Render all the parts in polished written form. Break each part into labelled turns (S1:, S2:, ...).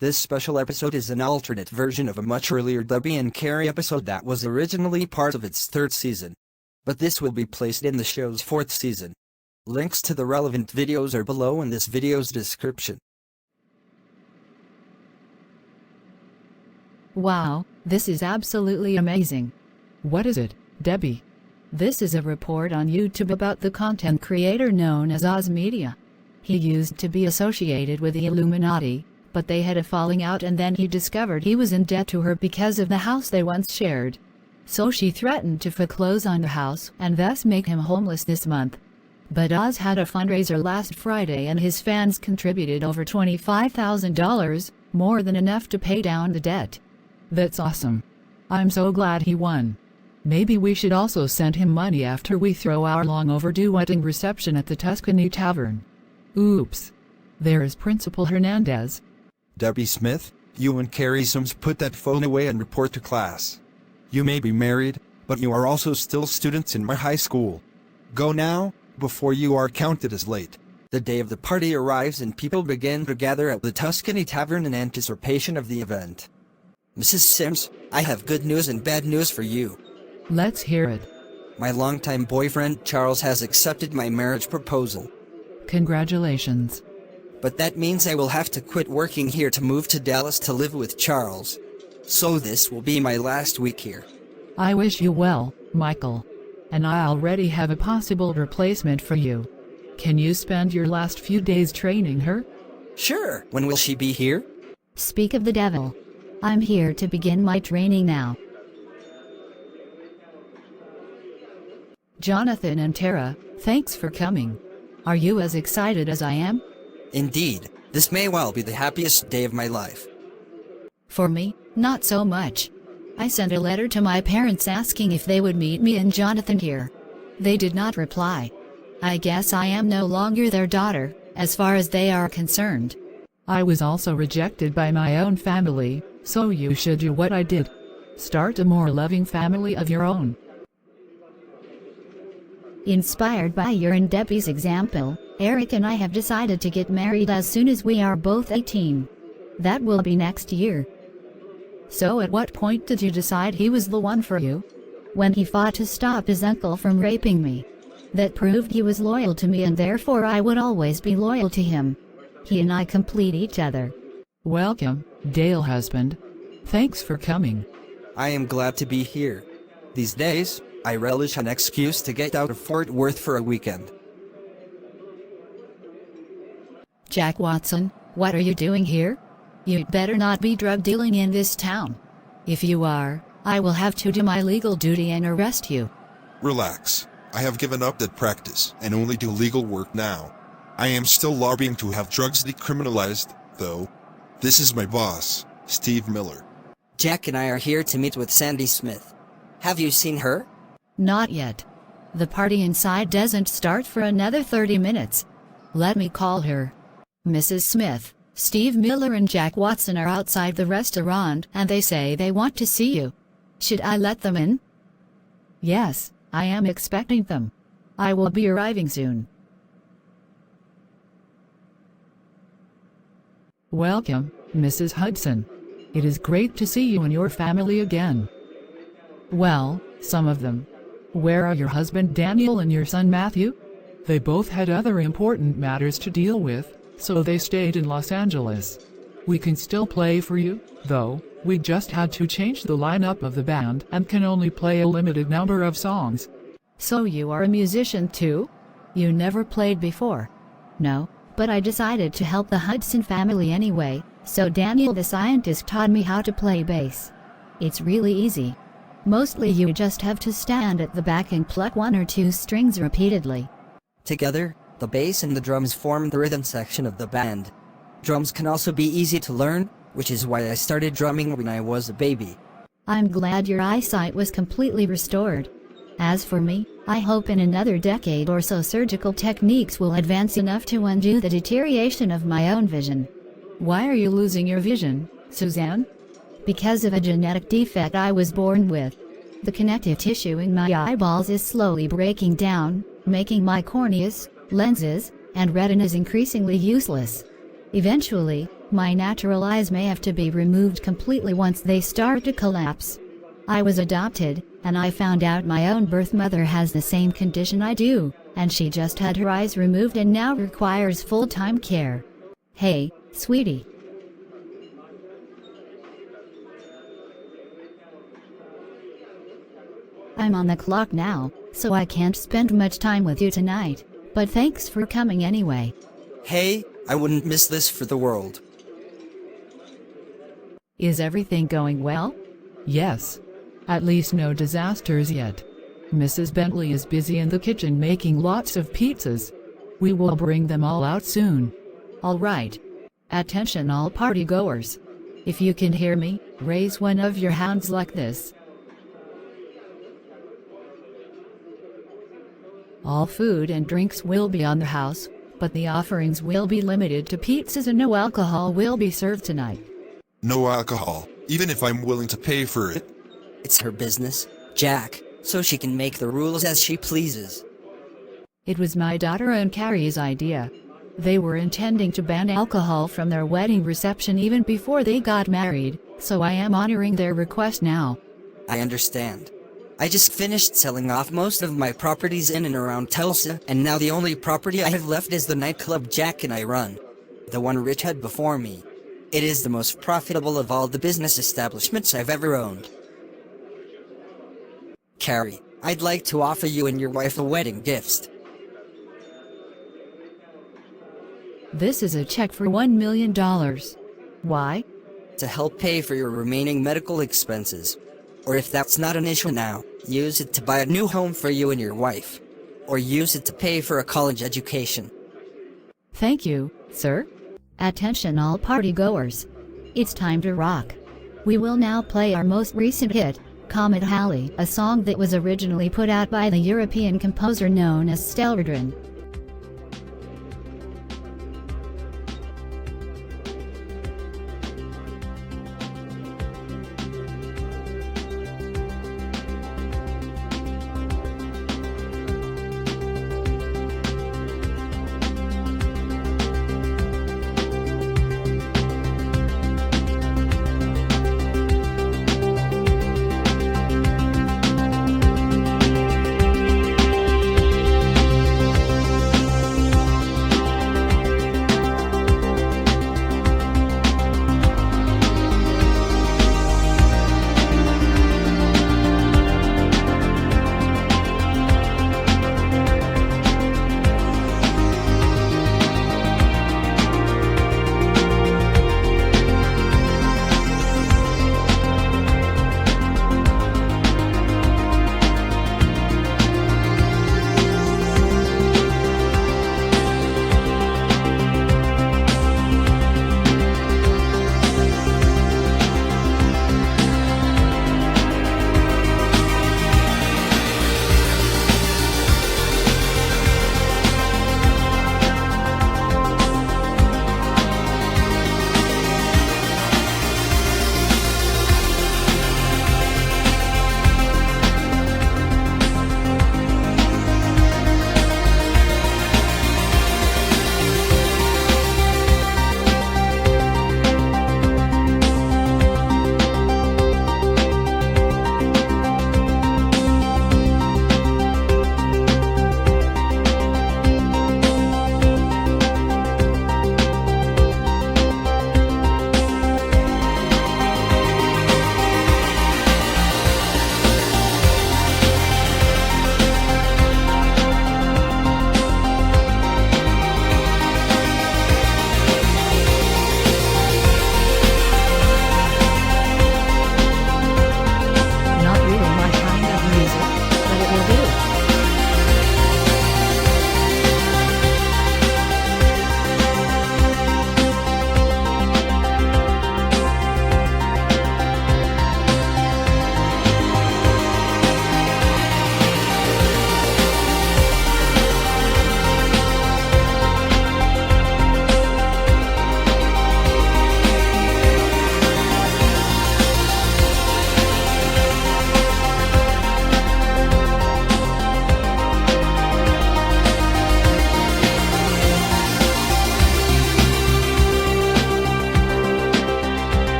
S1: This special episode is an alternate version of a much earlier Debbie and Carrie episode that was originally part of its third season. But this will be placed in the show's fourth season. Links to the relevant videos are below in this video's description.
S2: Wow, this is absolutely amazing.
S3: What is it, Debbie?
S2: This is a report on YouTube about the content creator known as Oz Media. He used to be associated with the Illuminati, but they had a falling out and then he discovered he was in debt to her because of the house they once shared. So she threatened to foreclose on the house and thus make him homeless this month. But Oz had a fundraiser last Friday and his fans contributed over $25,000, more than enough to pay down the debt.
S3: That's awesome. I'm so glad he won. Maybe we should also send him money after we throw our long overdue wedding reception at the Tuscany Tavern. Oops. There is Principal Hernandez.
S1: Debbie Smith, you and Carrie Sims put that phone away and report to class. You may be married, but you are also still students in my high school. Go now, before you are counted as late. The day of the party arrives and people begin to gather at the Tuscany Tavern in anticipation of the event. Mrs. Sims, I have good news and bad news for you.
S3: Let's hear it.
S1: My longtime boyfriend Charles has accepted my marriage proposal.
S3: Congratulations.
S1: But that means I will have to quit working here to move to Dallas to live with Charles. So this will be my last week here.
S3: I wish you well, Michael. And I already have a possible replacement for you. Can you spend your last few days training her?
S1: Sure. When will she be here?
S2: Speak of the devil. I'm here to begin my training now. Jonathan and Tara, thanks for coming. Are you as excited as I am?
S1: Indeed, this may well be the happiest day of my life.
S2: For me, not so much. I sent a letter to my parents asking if they would meet me and Jonathan here. They did not reply. I guess I am no longer their daughter, as far as they are concerned.
S3: I was also rejected by my own family, so you should do what I did. Start a more loving family of your own.
S2: Inspired by your and Debbie's example, Eric and I have decided to get married as soon as we are both 18. That will be next year. So at what point did you decide he was the one for you? When he fought to stop his uncle from raping me. That proved he was loyal to me and therefore I would always be loyal to him. He and I complete each other.
S3: Welcome, Dale husband. Thanks for coming.
S1: I am glad to be here. These days, I relish an excuse to get out of Fort Worth for a weekend.
S2: Jack Watson, what are you doing here? You'd better not be drug dealing in this town. If you are, I will have to do my legal duty and arrest you.
S4: Relax. I have given up that practice and only do legal work now. I am still lobbying to have drugs decriminalized, though. This is my boss, Steve Miller.
S1: Jack and I are here to meet with Sandy Smith. Have you seen her?
S2: Not yet. The party inside doesn't start for another 30 minutes. Let me call her. Mrs. Smith, Steve Miller and Jack Watson are outside the restaurant and they say they want to see you. Should I let them in? Yes, I am expecting them. I will be arriving soon.
S3: Welcome, Mrs. Hudson. It is great to see you and your family again. Well, some of them. Where are your husband Daniel and your son Matthew? They both had other important matters to deal with, so they stayed in Los Angeles. We can still play for you, though. We just had to change the lineup of the band and can only play a limited number of songs.
S2: So you are a musician too? You never played before? No, but I decided to help the Hudson family anyway, so Daniel the scientist taught me how to play bass. It's really easy. Mostly you just have to stand at the back and pluck one or two strings repeatedly.
S1: Together, the bass and the drums form the rhythm section of the band. Drums can also be easy to learn, which is why I started drumming when I was a baby.
S2: I'm glad your eyesight was completely restored. As for me, I hope in another decade or so surgical techniques will advance enough to undo the deterioration of my own vision. Why are you losing your vision, Suzanne? Because of a genetic defect I was born with. The connective tissue in my eyeballs is slowly breaking down, making my corneas, lenses, and retinas increasingly useless. Eventually, My natural eyes may have to be removed completely once they start to collapse. I was adopted, and I found out my own birth mother has the same condition I do, and she just had her eyes removed and now requires full-time care. Hey, sweetie. I'm on the clock now, so I can't spend much time with you tonight, but thanks for coming anyway.
S5: Hey, I wouldn't miss this for the world.
S2: Is everything going well?
S3: Yes. At least no disasters yet. Mrs. Bentley is busy in the kitchen making lots of pizzas. We will bring them all out soon.
S2: All right. Attention all party goers. If you can hear me, raise one of your hands like this. All food and drinks will be on the house, but the offerings will be limited to pizzas and no alcohol will be served tonight.
S4: No alcohol, even if I'm willing to pay for it.
S5: It's her business, Jack, so she can make the rules as she pleases.
S2: It was my daughter and Carrie's idea. They were intending to ban alcohol from their wedding reception even before they got married, so I am honoring their request now.
S5: I understand. I just finished selling off most of my properties in and around Tulsa, and now the only property I have left is the nightclub Jack and I run. The one Rich had before me. It is the most profitable of all the business establishments I've ever owned. Carrie, I'd like to offer you and your wife a wedding gift.
S2: This is a check for $1 million. Why?
S5: To help pay for your remaining medical expenses. Or if that's not an issue now, use it to buy a new home for you and your wife. Or use it to pay for a college education.
S2: Thank you, sir. Attention all party goers. It's time to rock. We will now play our most recent hit, Comet Halley, a song that was originally put out by the European composer known as Stelredrin.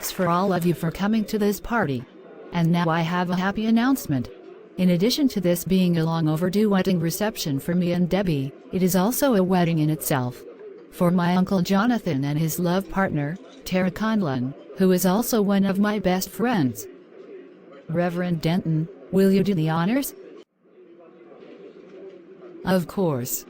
S2: thanks for all of you for coming to this party. And now I have a happy announcement. In addition to this being a long overdue wedding reception for me and Debbie, it is also a wedding in itself. For my Uncle Jonathan and his love partner, Tara Conlon, who is also one of my best friends. Reverend Denton, will you do the honors? Of course.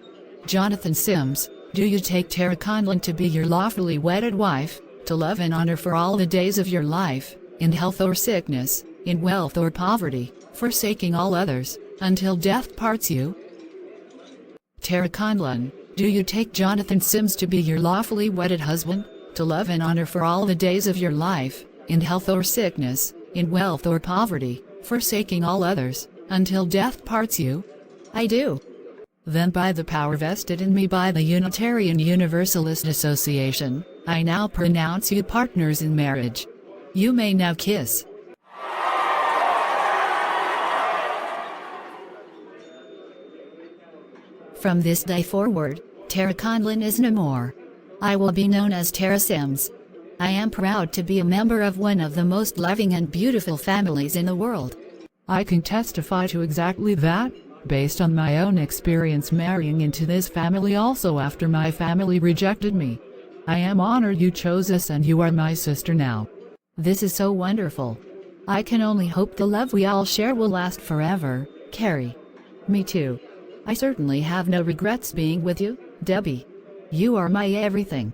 S2: Jonathan Sims, do you take Tara Conlon to be your lawfully wedded wife, to love and honor for all the days of your life, in health or sickness, in wealth or poverty, forsaking all others, until death parts you? Tara Conlon, do you take Jonathan Sims to be your lawfully wedded husband, to love and honor for all the days of your life, in health or sickness, in wealth or poverty, forsaking all others, until death parts you?
S5: I do.
S2: Then by the power vested in me by the Unitarian Universalist Association, I now pronounce you partners in marriage. You may now kiss. From this day forward, Tara Conlon is no more. I will be known as Tara Sims. I am proud to be a member of one of the most loving and beautiful families in the world.
S3: I can testify to exactly that, based on my own experience marrying into this family also after my family rejected me. I am honored you chose us and you are my sister now.
S2: This is so wonderful. I can only hope the love we all share will last forever, Carrie. Me too. I certainly have no regrets being with you, Debbie. You are my everything.